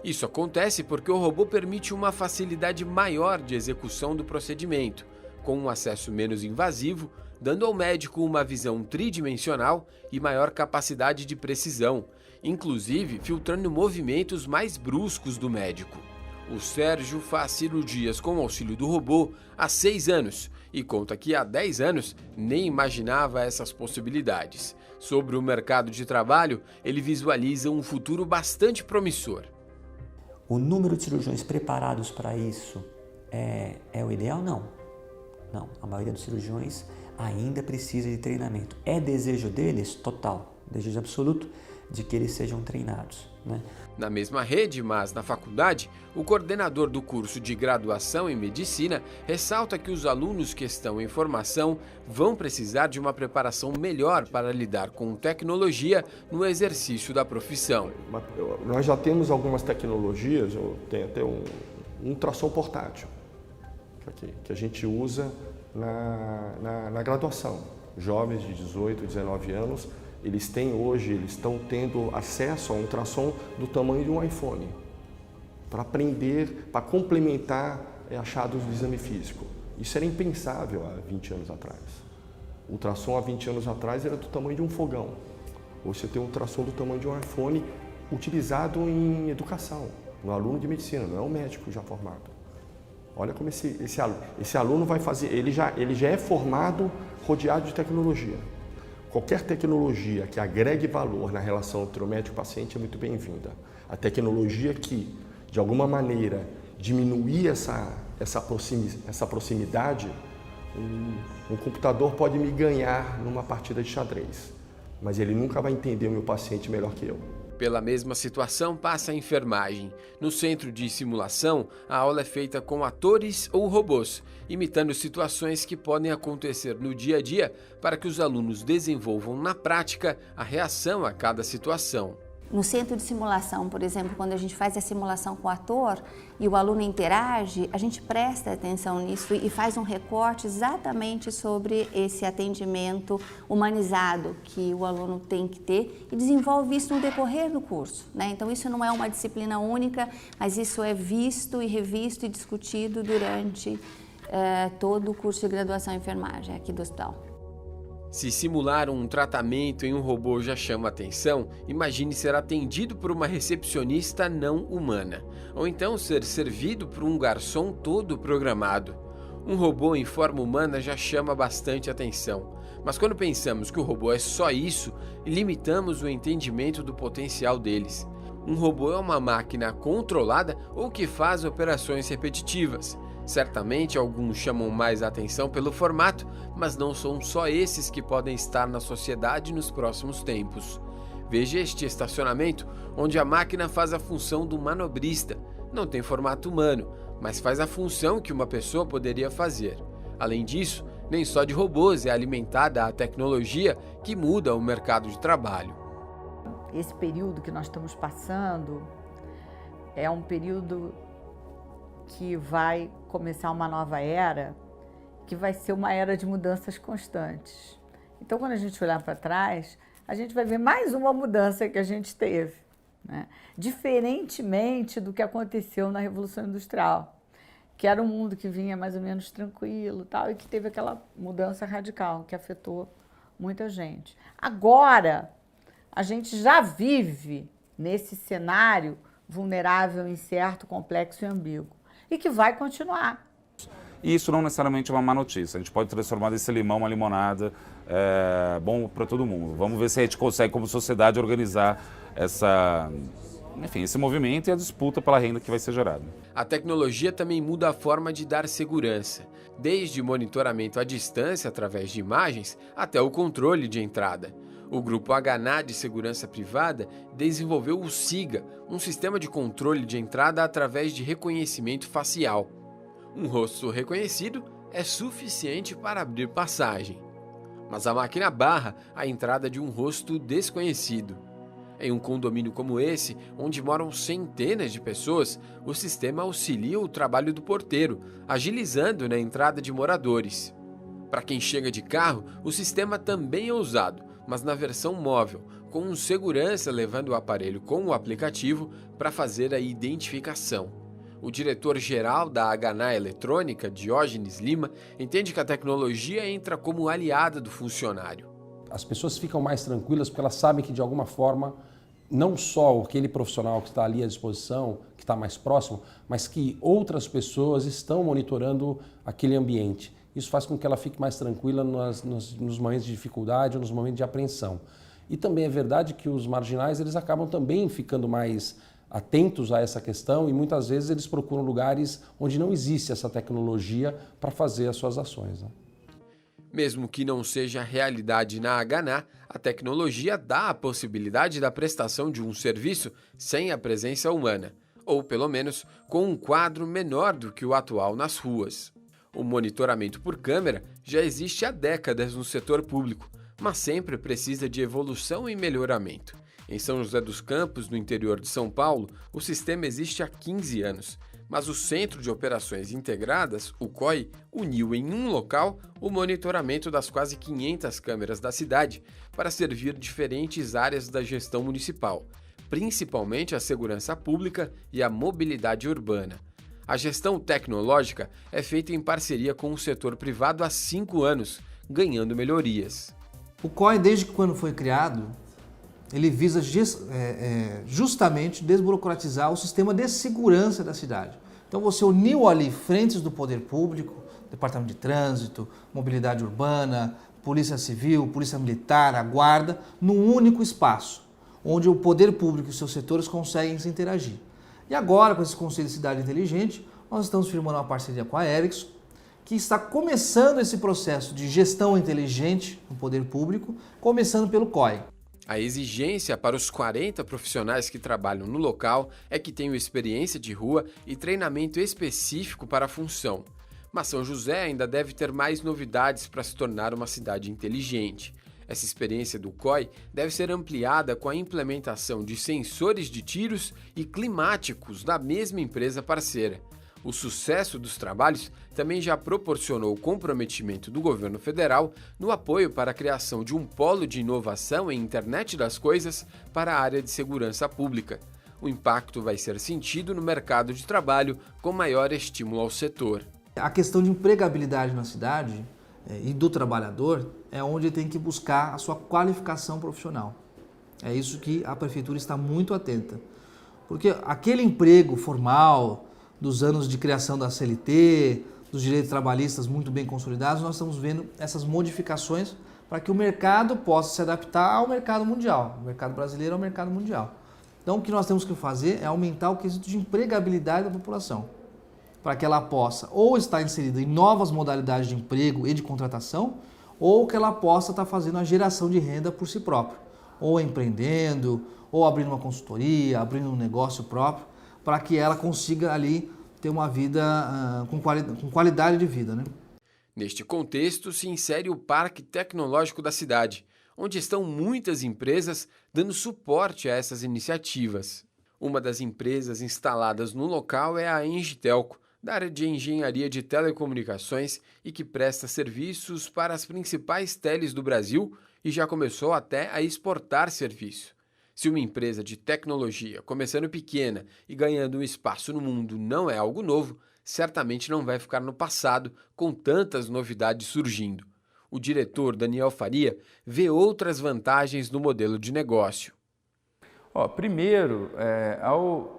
Isso acontece porque o robô permite uma facilidade maior de execução do procedimento, com um acesso menos invasivo, dando ao médico uma visão tridimensional e maior capacidade de precisão, inclusive filtrando movimentos mais bruscos do médico. O Sérgio faz cirurgias com o auxílio do robô há 6 anos e conta que há 10 anos nem imaginava essas possibilidades. Sobre o mercado de trabalho, ele visualiza um futuro bastante promissor. O número de cirurgiões preparados para isso é o ideal? Não. Não. A maioria dos cirurgiões ainda precisa de treinamento. É desejo deles? Total, desejo absoluto de que eles sejam treinados, né? Na mesma rede, mas na faculdade, o coordenador do curso de graduação em medicina ressalta que os alunos que estão em formação vão precisar de uma preparação melhor para lidar com tecnologia no exercício da profissão. Nós já temos algumas tecnologias, tem até um ultrassom portátil, que a gente usa na graduação. Jovens de 18, 19 anos, eles estão tendo acesso a um ultrassom do tamanho de um iPhone, para aprender, para complementar achados do exame físico. Isso era impensável há 20 anos atrás. O ultrassom há 20 anos atrás era do tamanho de um fogão. Hoje você tem um ultrassom do tamanho de um iPhone utilizado em educação, no aluno de medicina, não é um médico já formado. Olha como esse aluno vai fazer, ele já é formado rodeado de tecnologia. Qualquer tecnologia que agregue valor na relação entre o médico e o paciente é muito bem-vinda. A tecnologia que, de alguma maneira, diminuir essa proximidade, um computador pode me ganhar numa partida de xadrez, mas ele nunca vai entender o meu paciente melhor que eu. Pela mesma situação passa a enfermagem. No centro de simulação, a aula é feita com atores ou robôs, imitando situações que podem acontecer no dia a dia para que os alunos desenvolvam na prática a reação a cada situação. No centro de simulação, por exemplo, quando a gente faz a simulação com o ator e o aluno interage, a gente presta atenção nisso e faz um recorte exatamente sobre esse atendimento humanizado que o aluno tem que ter e desenvolve isso no decorrer do curso, né? Então isso não é uma disciplina única, mas isso é visto e revisto e discutido durante todo o curso de graduação em enfermagem aqui do hospital. Se simular um tratamento em um robô já chama atenção, imagine ser atendido por uma recepcionista não humana, ou então ser servido por um garçom todo programado. Um robô em forma humana já chama bastante atenção, mas quando pensamos que o robô é só isso, limitamos o entendimento do potencial deles. Um robô é uma máquina controlada ou que faz operações repetitivas. Certamente alguns chamam mais a atenção pelo formato, mas não são só esses que podem estar na sociedade nos próximos tempos. Veja este estacionamento, onde a máquina faz a função do manobrista. Não tem formato humano, mas faz a função que uma pessoa poderia fazer. Além disso, nem só de robôs é alimentada a tecnologia que muda o mercado de trabalho. Esse período que nós estamos passando é um período que vai começar uma nova era, que vai ser uma era de mudanças constantes. Então, quando a gente olhar para trás, a gente vai ver mais uma mudança que a gente teve, né? Diferentemente do que aconteceu na Revolução Industrial, que era um mundo que vinha mais ou menos tranquilo, tal, e que teve aquela mudança radical que afetou muita gente. Agora, a gente já vive nesse cenário vulnerável, incerto, complexo e ambíguo, e que vai continuar. E isso não necessariamente é uma má notícia. A gente pode transformar desse limão uma limonada, bom para todo mundo. Vamos ver se a gente consegue, como sociedade, organizar esse movimento e a disputa pela renda que vai ser gerada. A tecnologia também muda a forma de dar segurança, desde monitoramento à distância através de imagens até o controle de entrada. O grupo HNA de Segurança Privada desenvolveu o SIGA, um sistema de controle de entrada através de reconhecimento facial. Um rosto reconhecido é suficiente para abrir passagem, mas a máquina barra a entrada de um rosto desconhecido. Em um condomínio como esse, onde moram centenas de pessoas, o sistema auxilia o trabalho do porteiro, agilizando na entrada de moradores. Para quem chega de carro, o sistema também é usado, mas na versão móvel, com um segurança levando o aparelho com o aplicativo para fazer a identificação. O diretor-geral da HNA Eletrônica, Diógenes Lima, entende que a tecnologia entra como aliada do funcionário. As pessoas ficam mais tranquilas porque elas sabem que, de alguma forma, não só aquele profissional que está ali à disposição, que está mais próximo, mas que outras pessoas estão monitorando aquele ambiente. Isso faz com que ela fique mais tranquila nos momentos de dificuldade ou nos momentos de apreensão. E também é verdade que os marginais eles acabam também ficando mais atentos a essa questão e muitas vezes eles procuram lugares onde não existe essa tecnologia para fazer as suas ações, né? Mesmo que não seja realidade na Hana, a tecnologia dá a possibilidade da prestação de um serviço sem a presença humana, ou pelo menos com um quadro menor do que o atual nas ruas. O monitoramento por câmera já existe há décadas no setor público, mas sempre precisa de evolução e melhoramento. Em São José dos Campos, no interior de São Paulo, o sistema existe há 15 anos, mas o Centro de Operações Integradas, o COI, uniu em um local o monitoramento das quase 500 câmeras da cidade para servir diferentes áreas da gestão municipal, principalmente a segurança pública e a mobilidade urbana. A gestão tecnológica é feita em parceria com o setor privado há 5 anos, ganhando melhorias. O COI, desde quando foi criado, ele visa justamente desburocratizar o sistema de segurança da cidade. Então você uniu ali frentes do poder público, Departamento de Trânsito, Mobilidade Urbana, Polícia Civil, Polícia Militar, a Guarda, num único espaço, onde o poder público e os seus setores conseguem se interagir. E agora, com esse Conselho de Cidade Inteligente, nós estamos firmando uma parceria com a Ericsson, que está começando esse processo de gestão inteligente no poder público, começando pelo COI. A exigência para os 40 profissionais que trabalham no local é que tenham experiência de rua e treinamento específico para a função. Mas São José ainda deve ter mais novidades para se tornar uma cidade inteligente. Essa experiência do COI deve ser ampliada com a implementação de sensores de tiros e climáticos da mesma empresa parceira. O sucesso dos trabalhos também já proporcionou o comprometimento do governo federal no apoio para a criação de um polo de inovação em internet das coisas para a área de segurança pública. O impacto vai ser sentido no mercado de trabalho com maior estímulo ao setor. A questão de empregabilidade na cidade e do trabalhador é onde ele tem que buscar a sua qualificação profissional. É isso que a prefeitura está muito atenta. Porque aquele emprego formal dos anos de criação da CLT, dos direitos trabalhistas muito bem consolidados, nós estamos vendo essas modificações para que o mercado possa se adaptar ao mercado mundial, o mercado brasileiro ao mercado mundial. Então o que nós temos que fazer é aumentar o quesito de empregabilidade da população, para que ela possa ou estar inserida em novas modalidades de emprego e de contratação, ou que ela possa estar fazendo a geração de renda por si própria, ou empreendendo, ou abrindo uma consultoria, abrindo um negócio próprio, para que ela consiga ali ter uma vida com qualidade de vida, né? Neste contexto se insere o Parque Tecnológico da cidade, onde estão muitas empresas dando suporte a essas iniciativas. Uma das empresas instaladas no local é a Engitelco, da área de engenharia de telecomunicações e que presta serviços para as principais teles do Brasil e já começou até a exportar serviço. Se uma empresa de tecnologia, começando pequena e ganhando um espaço no mundo, não é algo novo, certamente não vai ficar no passado com tantas novidades surgindo. O diretor Daniel Faria vê outras vantagens no modelo de negócio. Primeiro, ao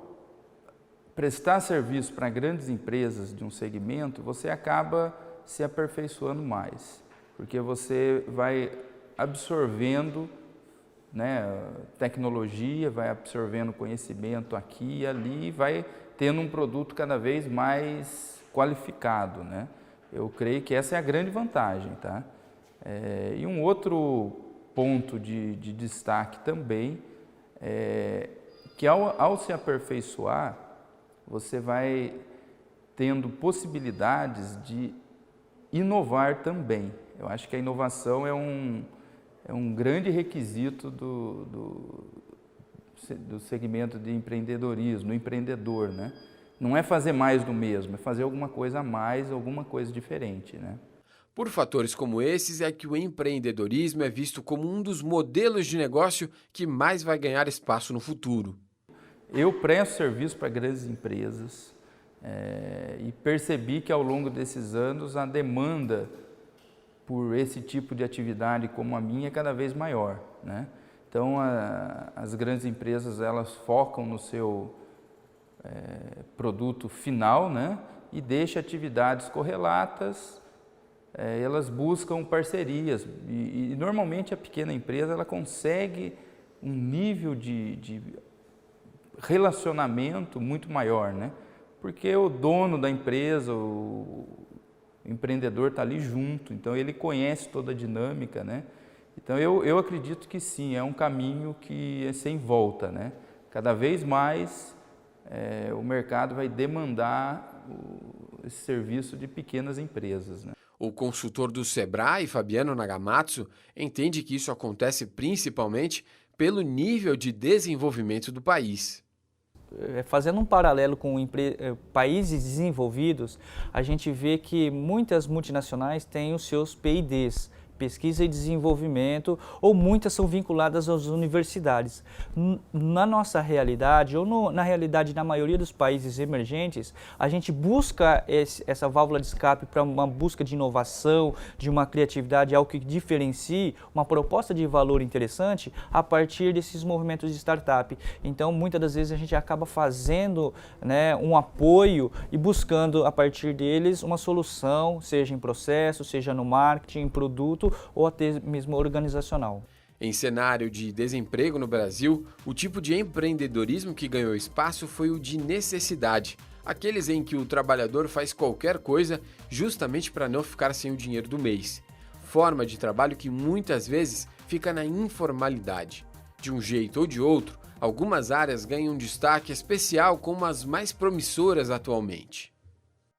prestar serviço para grandes empresas de um segmento, você acaba se aperfeiçoando mais, porque você vai absorvendo tecnologia, vai absorvendo conhecimento aqui e ali, vai tendo um produto cada vez mais qualificado, né? Eu creio que essa é a grande vantagem, tá? E um outro ponto de destaque também é que ao se aperfeiçoar, você vai tendo possibilidades de inovar também. Eu acho que a inovação é um grande requisito do segmento de empreendedorismo, do empreendedor, né? Não é fazer mais do mesmo, é fazer alguma coisa a mais, alguma coisa diferente, né? Por fatores como esses é que o empreendedorismo é visto como um dos modelos de negócio que mais vai ganhar espaço no futuro. Eu presto serviço para grandes empresas e percebi que ao longo desses anos a demanda por esse tipo de atividade como a minha é cada vez maior, né? Então as grandes empresas elas focam no seu produto final, né? E deixam atividades correlatas, elas buscam parcerias e normalmente a pequena empresa ela consegue um nível de relacionamento muito maior, né? Porque o dono da empresa, o empreendedor está ali junto, então ele conhece toda a dinâmica, né? Então eu acredito que sim, é um caminho que é sem volta, né? Cada vez mais o mercado vai demandar esse serviço de pequenas empresas, né? O consultor do Sebrae, Fabiano Nagamatsu, entende que isso acontece principalmente pelo nível de desenvolvimento do país. Fazendo um paralelo com países desenvolvidos, a gente vê que muitas multinacionais têm os seus P&Ds, pesquisa e desenvolvimento, ou muitas são vinculadas às universidades. Na nossa realidade, ou na realidade da maioria dos países emergentes, a gente busca essa válvula de escape para uma busca de inovação, de uma criatividade, algo que diferencie, uma proposta de valor interessante a partir desses movimentos de startup. Então, muitas das vezes a gente acaba fazendo, né, um apoio e buscando a partir deles uma solução, seja em processo, seja no marketing, em produto, ou até mesmo organizacional. Em cenário de desemprego no Brasil, o tipo de empreendedorismo que ganhou espaço foi o de necessidade, aqueles em que o trabalhador faz qualquer coisa justamente para não ficar sem o dinheiro do mês. Forma de trabalho que muitas vezes fica na informalidade. De um jeito ou de outro, algumas áreas ganham um destaque especial como as mais promissoras atualmente.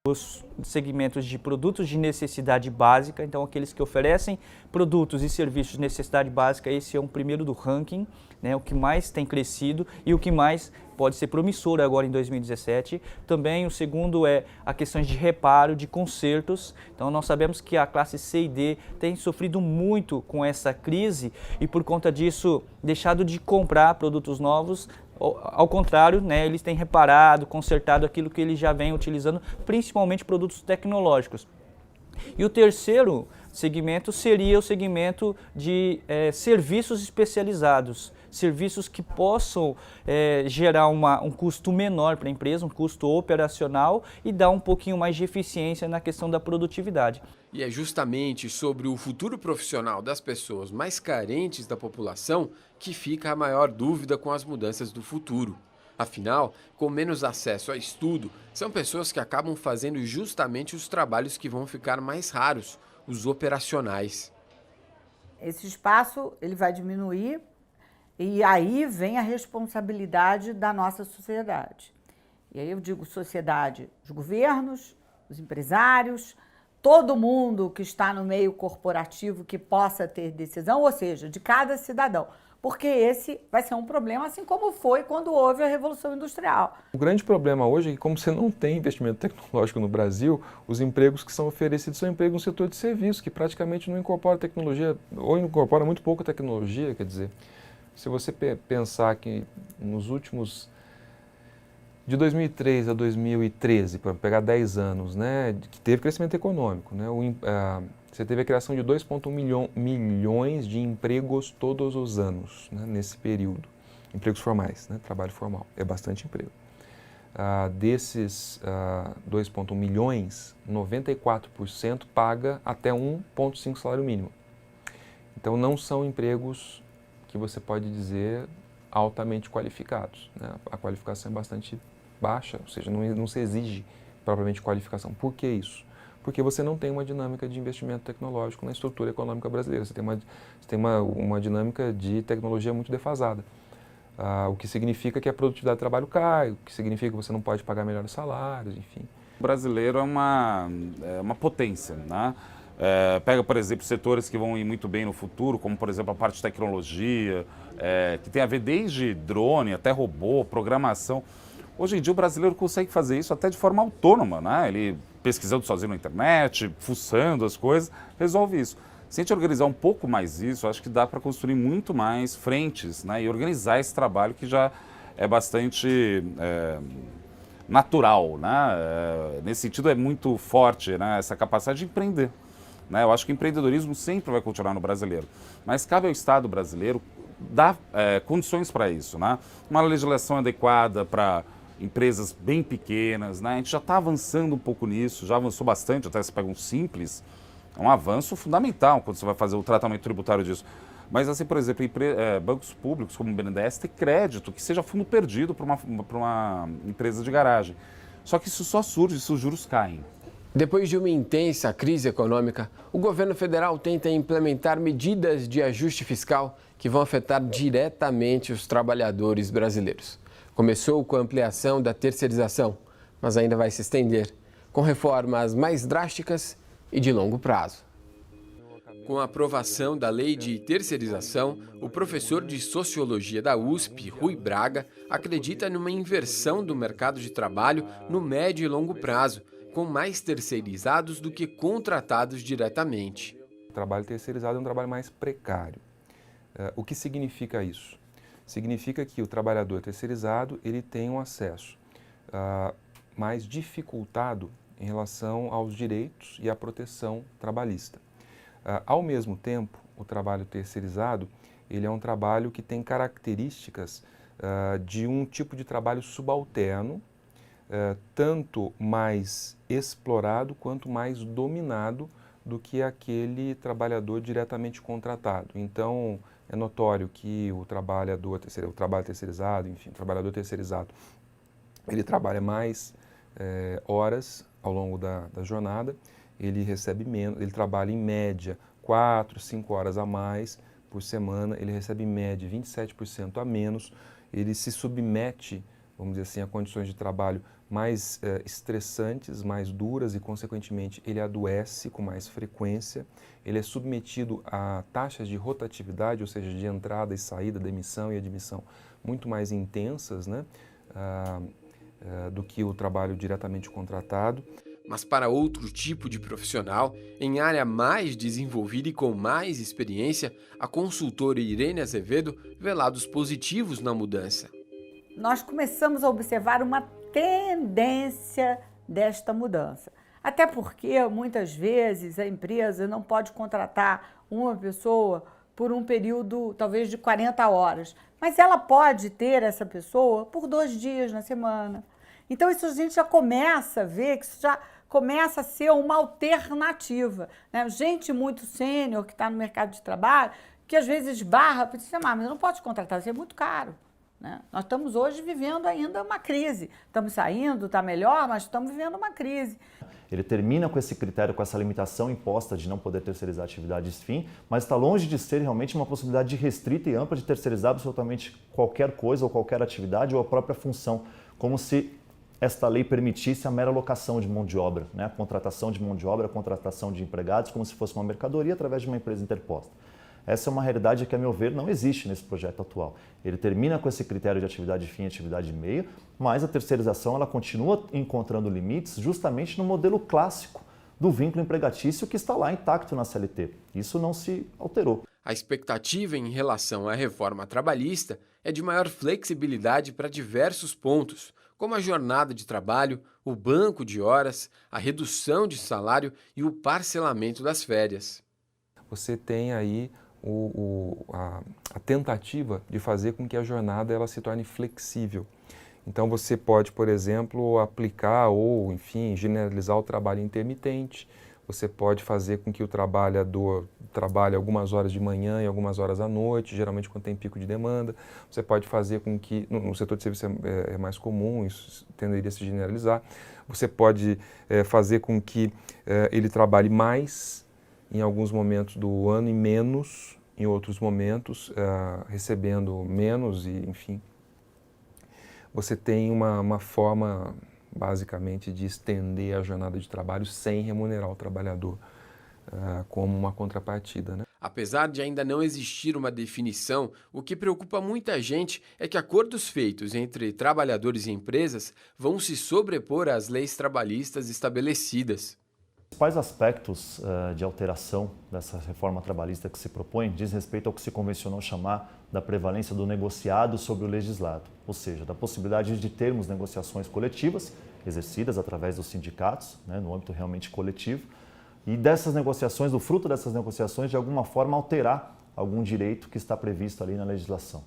Os segmentos de produtos de necessidade básica, então aqueles que oferecem produtos e serviços de necessidade básica, esse é o primeiro do ranking, né, o que mais tem crescido e o que mais pode ser promissor agora em 2017. Também o segundo é a questão de reparo, de consertos. Então nós sabemos que a classe C e D tem sofrido muito com essa crise e por conta disso deixado de comprar produtos novos. Ao contrário, né, eles têm reparado, consertado aquilo que eles já vêm utilizando, principalmente produtos tecnológicos. E o terceiro segmento seria o segmento de serviços especializados, serviços que possam gerar um custo menor para a empresa, um custo operacional e dar um pouquinho mais de eficiência na questão da produtividade. E é justamente sobre o futuro profissional das pessoas mais carentes da população que fica a maior dúvida com as mudanças do futuro. Afinal, com menos acesso a estudo, são pessoas que acabam fazendo justamente os trabalhos que vão ficar mais raros, os operacionais. Esse espaço ele vai diminuir e aí vem a responsabilidade da nossa sociedade. E aí eu digo sociedade, os governos, os empresários, todo mundo que está no meio corporativo que possa ter decisão, ou seja, de cada cidadão. Porque esse vai ser um problema, assim como foi quando houve a Revolução Industrial. O grande problema hoje é que, como você não tem investimento tecnológico no Brasil, os empregos que são oferecidos são empregos no setor de serviços, que praticamente não incorpora tecnologia, ou incorpora muito pouco tecnologia, quer dizer. Se você pensar que nos últimos, de 2003 a 2013, para pegar 10 anos, né, que teve crescimento econômico, né, você teve a criação de 2,1 milhões de empregos todos os anos, né, nesse período. Empregos formais, né, trabalho formal, é bastante emprego. Desses 2,1 milhões, 94% paga até 1,5 salário mínimo. Então não são empregos que você pode dizer altamente qualificados, né? A qualificação é bastante baixa, ou seja, não se exige propriamente qualificação. Por que isso? Porque você não tem uma dinâmica de investimento tecnológico na estrutura econômica brasileira, você tem uma dinâmica de tecnologia muito defasada, o que significa que a produtividade do trabalho cai, o que significa que você não pode pagar melhores salários, enfim. O brasileiro é uma potência, né? Pega, por exemplo, setores que vão ir muito bem no futuro, como, por exemplo, a parte de tecnologia, que tem a ver desde drone até robô, programação. Hoje em dia o brasileiro consegue fazer isso até de forma autônoma, né? Ele pesquisando sozinho na internet, fuçando as coisas, resolve isso. Se a gente organizar um pouco mais isso, acho que dá para construir muito mais frentes, né? E organizar esse trabalho que já é bastante natural, né? Nesse sentido é muito forte, né, essa capacidade de empreender. Né? Eu acho que o empreendedorismo sempre vai continuar no brasileiro, mas cabe ao Estado brasileiro dar condições para isso, né? Uma legislação adequada para empresas bem pequenas, né? A gente já está avançando um pouco nisso, já avançou bastante, até se pega um Simples, é um avanço fundamental quando você vai fazer o tratamento tributário disso. Mas assim, por exemplo, bancos públicos como o BNDES ter crédito, que seja fundo perdido para uma empresa de garagem. Só que isso só surge se os juros caem. Depois de uma intensa crise econômica, o governo federal tenta implementar medidas de ajuste fiscal que vão afetar diretamente os trabalhadores brasileiros. Começou com a ampliação da terceirização, mas ainda vai se estender, com reformas mais drásticas e de longo prazo. Com a aprovação da lei de terceirização, o professor de Sociologia da USP, Rui Braga, acredita numa inversão do mercado de trabalho no médio e longo prazo, com mais terceirizados do que contratados diretamente. O trabalho terceirizado é um trabalho mais precário. O que significa isso? Significa que o trabalhador terceirizado ele tem um acesso mais dificultado em relação aos direitos e à proteção trabalhista. Ao mesmo tempo, o trabalho terceirizado ele é um trabalho que tem características de um tipo de trabalho subalterno, tanto mais explorado quanto mais dominado do que aquele trabalhador diretamente contratado. Então, é notório que o trabalho terceirizado, enfim, o trabalhador terceirizado, ele trabalha mais horas ao longo da jornada, ele recebe menos, ele trabalha em média 4, 5 horas a mais por semana, ele recebe em média 27% a menos, ele se submete, vamos dizer assim, a condições de trabalho mais estressantes, mais duras e, consequentemente, ele adoece com mais frequência, ele é submetido a taxas de rotatividade, ou seja, de entrada e saída, demissão e admissão muito mais intensas, né, do que o trabalho diretamente contratado. Mas para outro tipo de profissional, em área mais desenvolvida e com mais experiência, a consultora Irene Azevedo vê lados positivos na mudança. Nós começamos a observar uma tendência desta mudança. Até porque, muitas vezes, a empresa não pode contratar uma pessoa por um período, talvez, de 40 horas. Mas ela pode ter essa pessoa por 2 dias na semana. Então, isso a gente já começa a ver que isso já começa a ser uma alternativa, né? Gente muito sênior que está no mercado de trabalho, que às vezes barra, para dizer, mas eu não posso te contratar, isso é muito caro. Nós estamos hoje vivendo ainda uma crise. Estamos saindo, está melhor, mas estamos vivendo uma crise. Ele termina com esse critério, com essa limitação imposta de não poder terceirizar atividades fim, mas está longe de ser realmente uma possibilidade restrita e ampla de terceirizar absolutamente qualquer coisa ou qualquer atividade ou a própria função, como se esta lei permitisse a mera locação de mão de obra, né? A contratação de mão de obra, a contratação de empregados, como se fosse uma mercadoria através de uma empresa interposta. Essa é uma realidade que, a meu ver, não existe nesse projeto atual. Ele termina com esse critério de atividade fim e atividade meio, mas a terceirização ela continua encontrando limites justamente no modelo clássico do vínculo empregatício que está lá intacto na CLT. Isso não se alterou. A expectativa em relação à reforma trabalhista é de maior flexibilidade para diversos pontos, como a jornada de trabalho, o banco de horas, a redução de salário e o parcelamento das férias. Você tem aí a tentativa de fazer com que a jornada ela se torne flexível. Então você pode, por exemplo, aplicar ou, enfim, generalizar o trabalho intermitente. Você pode fazer com que o trabalhador trabalhe algumas horas de manhã e algumas horas à noite, geralmente quando tem pico de demanda. Você pode fazer com que, no setor de serviço é mais comum, isso tenderia a se generalizar. Você pode fazer com que ele trabalhe mais em alguns momentos do ano e menos em outros momentos, recebendo menos e, enfim. Você tem uma forma, basicamente, de estender a jornada de trabalho sem remunerar o trabalhador como uma contrapartida, né? Apesar de ainda não existir uma definição, o que preocupa muita gente é que acordos feitos entre trabalhadores e empresas vão se sobrepor às leis trabalhistas estabelecidas. Os principais aspectos de alteração dessa reforma trabalhista que se propõe diz respeito ao que se convencionou chamar da prevalência do negociado sobre o legislado, ou seja, da possibilidade de termos negociações coletivas exercidas através dos sindicatos, né, no âmbito realmente coletivo, e dessas negociações, do fruto dessas negociações, de alguma forma alterar algum direito que está previsto ali na legislação.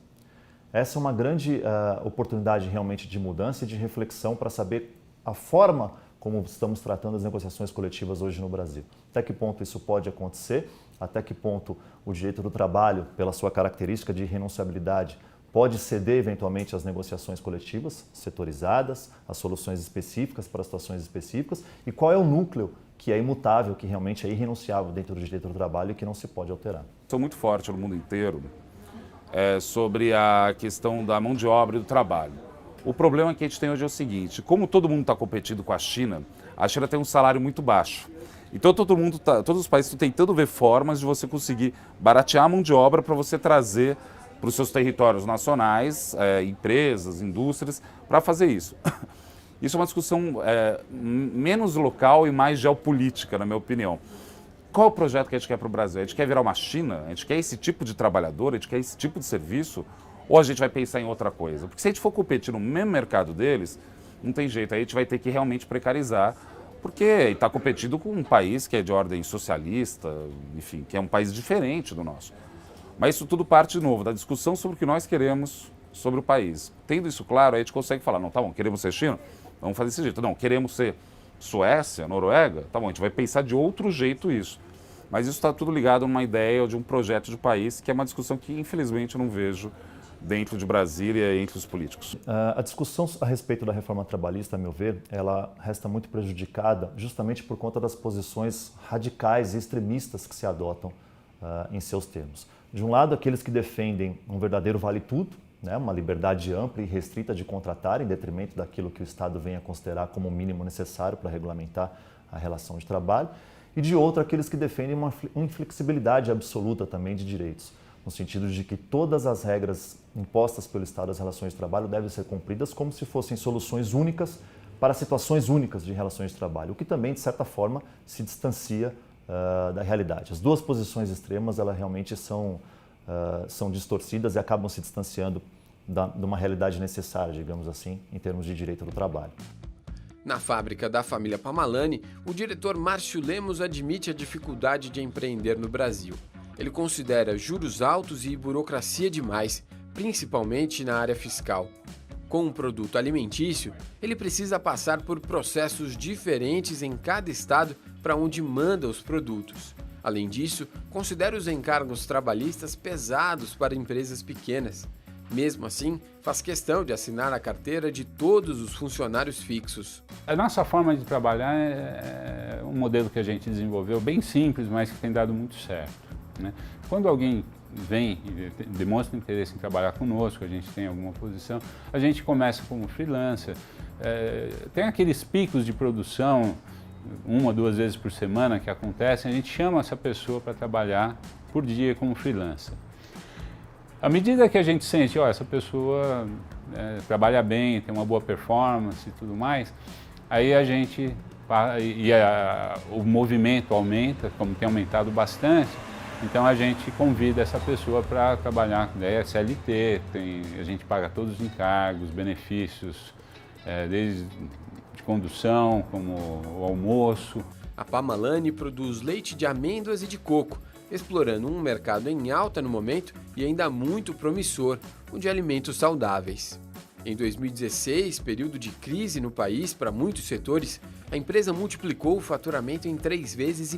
Essa é uma grande oportunidade realmente de mudança e de reflexão para saber a forma como estamos tratando as negociações coletivas hoje no Brasil. Até que ponto isso pode acontecer, até que ponto o direito do trabalho, pela sua característica de renunciabilidade, pode ceder eventualmente às negociações coletivas, setorizadas, às soluções específicas para situações específicas, e qual é o núcleo que é imutável, que realmente é irrenunciável dentro do direito do trabalho e que não se pode alterar. Sou muito forte no mundo inteiro sobre a questão da mão de obra e do trabalho. O problema que a gente tem hoje é o seguinte: como todo mundo está competindo com a China tem um salário muito baixo. Então todos os países estão tentando ver formas de você conseguir baratear a mão de obra para você trazer para os seus territórios nacionais, empresas, indústrias, para fazer isso. Isso é uma discussão menos local e mais geopolítica, na minha opinião. Qual é o projeto que a gente quer para o Brasil? A gente quer virar uma China? A gente quer esse tipo de trabalhador? A gente quer esse tipo de serviço? Ou a gente vai pensar em outra coisa? Porque se a gente for competir no mesmo mercado deles, não tem jeito. Aí a gente vai ter que realmente precarizar, porque está competindo com um país que é de ordem socialista, enfim, que é um país diferente do nosso. Mas isso tudo parte, de novo, da discussão sobre o que nós queremos sobre o país. Tendo isso claro, aí a gente consegue falar, não, tá bom, queremos ser China? Vamos fazer desse jeito. Não, queremos ser Suécia, Noruega? Tá bom, a gente vai pensar de outro jeito isso. Mas isso está tudo ligado a uma ideia ou de um projeto de país, que é uma discussão que, infelizmente, eu não vejo dentro de Brasília e entre os políticos. A discussão a respeito da reforma trabalhista, a meu ver, ela resta muito prejudicada justamente por conta das posições radicais e extremistas que se adotam em seus termos. De um lado, aqueles que defendem um verdadeiro vale-tudo, né, uma liberdade ampla e restrita de contratar, em detrimento daquilo que o Estado venha a considerar como o mínimo necessário para regulamentar a relação de trabalho, e de outro, aqueles que defendem uma inflexibilidade absoluta também de direitos, no sentido de que todas as regras impostas pelo Estado às relações de trabalho devem ser cumpridas como se fossem soluções únicas para situações únicas de relações de trabalho, o que também, de certa forma, se distancia da realidade. As duas posições extremas, elas realmente são distorcidas e acabam se distanciando de uma realidade necessária, digamos assim, em termos de direito do trabalho. Na fábrica da família Pamalani, o diretor Márcio Lemos admite a dificuldade de empreender no Brasil. Ele considera juros altos e burocracia demais, principalmente na área fiscal. Com um produto alimentício, ele precisa passar por processos diferentes em cada estado para onde manda os produtos. Além disso, considera os encargos trabalhistas pesados para empresas pequenas. Mesmo assim, faz questão de assinar a carteira de todos os funcionários fixos. A nossa forma de trabalhar é um modelo que a gente desenvolveu bem simples, mas que tem dado muito certo, né? Quando alguém vem e demonstra interesse em trabalhar conosco, a gente tem alguma posição, a gente começa como freelancer. Tem aqueles picos de produção, 1 ou 2 vezes por semana que acontecem, a gente chama essa pessoa para trabalhar por dia como freelancer. À medida que a gente sente, essa pessoa trabalha bem, tem uma boa performance e tudo mais, aí a gente, o movimento aumenta, como tem aumentado bastante, então a gente convida essa pessoa para trabalhar, CLT, a gente paga todos os encargos, benefícios, desde de condução, como o almoço. A Pamalani produz leite de amêndoas e de coco, explorando um mercado em alta no momento e ainda muito promissor, o de alimentos saudáveis. Em 2016, período de crise no país para muitos setores, a empresa multiplicou o faturamento em 3,5 vezes.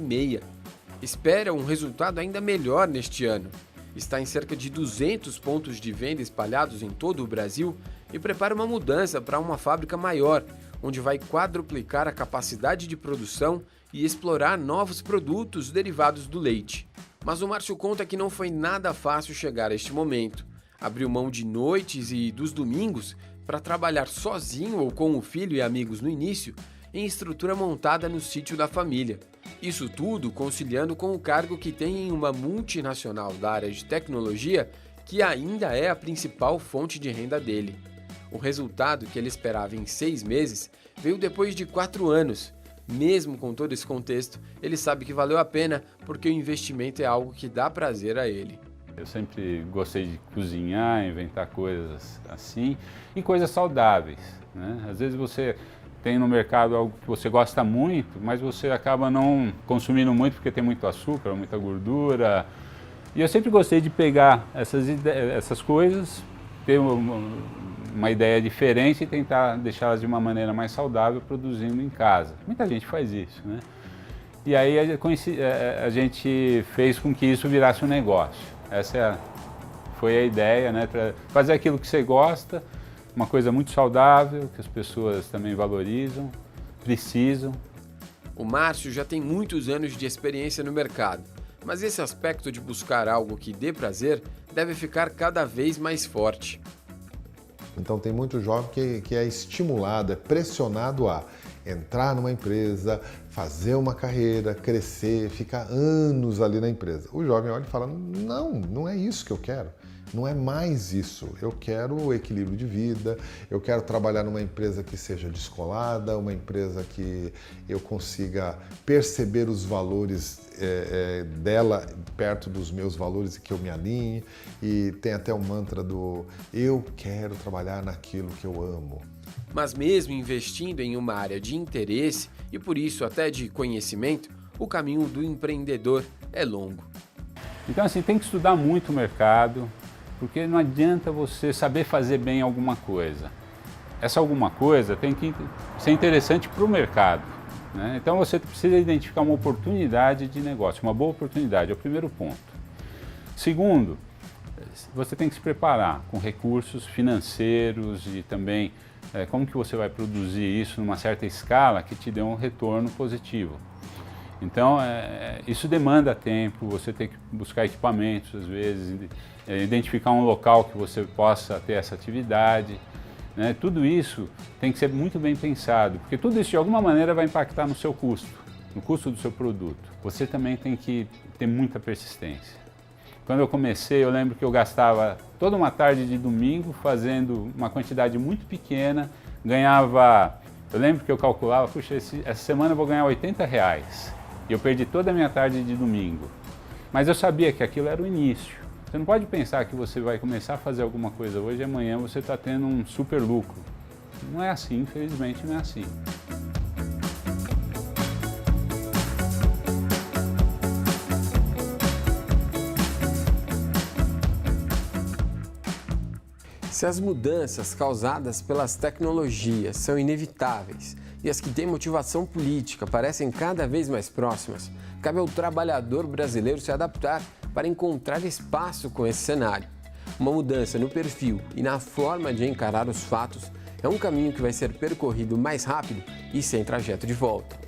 Espera um resultado ainda melhor neste ano. Está em cerca de 200 pontos de venda espalhados em todo o Brasil e prepara uma mudança para uma fábrica maior, onde vai quadruplicar a capacidade de produção e explorar novos produtos derivados do leite. Mas o Márcio conta que não foi nada fácil chegar a este momento. Abriu mão de noites e dos domingos para trabalhar sozinho ou com o filho e amigos no início, em estrutura montada no sítio da família. Isso tudo conciliando com o cargo que tem em uma multinacional da área de tecnologia, que ainda é a principal fonte de renda dele. O resultado que ele esperava em 6 meses veio depois de 4 anos. Mesmo com todo esse contexto, ele sabe que valeu a pena porque o investimento é algo que dá prazer a ele. Eu sempre gostei de cozinhar, inventar coisas assim e coisas saudáveis, né? Às vezes você tem no mercado algo que você gosta muito, mas você acaba não consumindo muito porque tem muito açúcar, muita gordura. E eu sempre gostei de pegar essas coisas, ter uma ideia diferente e tentar deixá-las de uma maneira mais saudável produzindo em casa. Muita gente faz isso, né? E aí a gente fez com que isso virasse um negócio. Essa foi a ideia, né? Para fazer aquilo que você gosta, uma coisa muito saudável, que as pessoas também valorizam, precisam. O Márcio já tem muitos anos de experiência no mercado, mas esse aspecto de buscar algo que dê prazer deve ficar cada vez mais forte. Então tem muito jovem que é estimulado, é pressionado a entrar numa empresa, fazer uma carreira, crescer, ficar anos ali na empresa. O jovem olha e fala, não é isso que eu quero. Não é mais isso. Eu quero o equilíbrio de vida, eu quero trabalhar numa empresa que seja descolada, uma empresa que eu consiga perceber os valores dela perto dos meus valores e que eu me alinhe. E tem até o mantra do eu quero trabalhar naquilo que eu amo. Mas mesmo investindo em uma área de interesse e por isso até de conhecimento, o caminho do empreendedor é longo. Então assim, tem que estudar muito o mercado, porque não adianta você saber fazer bem alguma coisa. Essa alguma coisa tem que ser interessante para o mercado, né? Então você precisa identificar uma oportunidade de negócio, uma boa oportunidade, é o primeiro ponto. Segundo, você tem que se preparar com recursos financeiros e também como que você vai produzir isso numa certa escala que te dê um retorno positivo. Então, isso demanda tempo, você tem que buscar equipamentos, às vezes, identificar um local que você possa ter essa atividade, né? Tudo isso tem que ser muito bem pensado, porque tudo isso de alguma maneira vai impactar no seu custo, no custo do seu produto. Você também tem que ter muita persistência. Quando eu comecei, eu lembro que eu gastava toda uma tarde de domingo fazendo uma quantidade muito pequena, ganhava, eu lembro que eu calculava, puxa, essa semana eu vou ganhar R$80. E eu perdi toda a minha tarde de domingo. Mas eu sabia que aquilo era o início. Você não pode pensar que você vai começar a fazer alguma coisa hoje e amanhã você está tendo um super lucro. Não é assim, infelizmente não é assim. Se as mudanças causadas pelas tecnologias são inevitáveis e as que têm motivação política parecem cada vez mais próximas, cabe ao trabalhador brasileiro se adaptar para encontrar espaço com esse cenário. Uma mudança no perfil e na forma de encarar os fatos é um caminho que vai ser percorrido mais rápido e sem trajeto de volta.